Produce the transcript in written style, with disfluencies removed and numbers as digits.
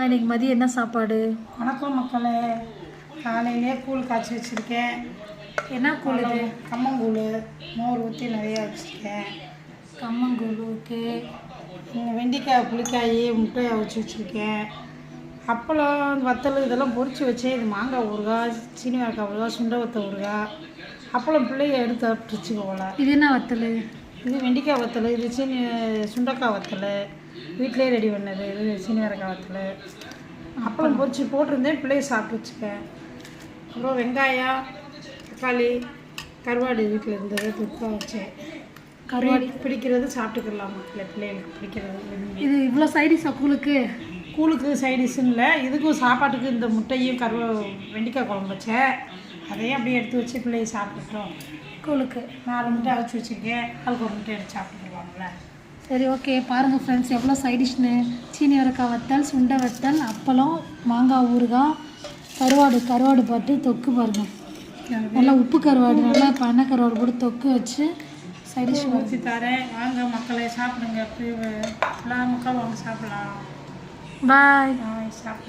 இன்னைக்கு மதியம் என்ன சாப்பாடு? வணக்கம் மக்களே. காலையிலே கூழ் காய்ச்சி வச்சுருக்கேன். என்ன கூழ் இது? கம்மங்கூழ். மோர் ஊற்றி நிறையா வச்சுருக்கேன். கம்மங்கூழ். ஓகே. வெண்டைக்காய் புளிக்காய் முட்டையை அவிச்சு வச்சுருக்கேன். அப்பளம் வத்தல் இதெல்லாம் பொரித்து வச்சேன். இது மாங்காய் ஊறுகாய், சீனி வாழைக்காய் ஊறுகாய், சுண்டை வத்த ஊறுகாய். அப்பளம் பிள்ளைய எடுத்து சாப்பிட்டுச்சு போல. இது என்ன வத்தல்? இது வெண்டைக்காய் வத்தல். இது சுண்டைக்காய் வத்தல். வீட்டிலே ரெடி பண்ணது. இது சீனி வாழைக்காய் வத்தல். அப்பளம் பொரிச்சு போட்டிருந்தேன். பிள்ளைய சாப்பிட்டு வச்சுக்கேன். அப்புறம் வெங்காயம், தக்காளி, கருவாடு வீட்டில் இருந்தது துப்பா வச்சேன். கருவாடு பிடிக்கிறது சாப்பிட்டுக்கலாம் மக்களே, பிள்ளைகளுக்கு பிடிக்கிறது. இது இவ்வளோ சைடிஷா கூழுக்கு? கூழுக்கு சைடிஷ்னு இல்லை, இதுக்கும் சாப்பாட்டுக்கு இந்த முட்டையும் வெண்டைக்காய் குழம்பு வச்சேன். அதையும் அப்படியே எடுத்து வச்சு பிள்ளையை சாப்பிட்டுட்டோம். கூழுக்கு 4 முட்டை அவிச்சு வச்சுருக்கேன். அதுக்கு ஒரு முட்டை எடுத்து சாப்பிட்டுருவாங்களே. சரி, ஓகே. பாருங்கள் ஃப்ரெண்ட்ஸ், எவ்வளோ சைடிஷ்னு. சீனி வாழைக்காய் வத்தல், சுண்டை வத்தல், அப்பளம், மாங்காய் ஊறுகாய், கருவாடு போட்டு தொக்கு பாருங்கள். நல்லா உப்பு கருவாடு, நல்லா பண்ணை கருவாடு போட்டு தொக்கு வச்சு சைடிஷ் ஊற்றி தரேன். வாங்க மக்களை சாப்பிடுங்க. எல்லா மக்களும் வாங்க சாப்பிடலாம். பாய். சாப்பிடு.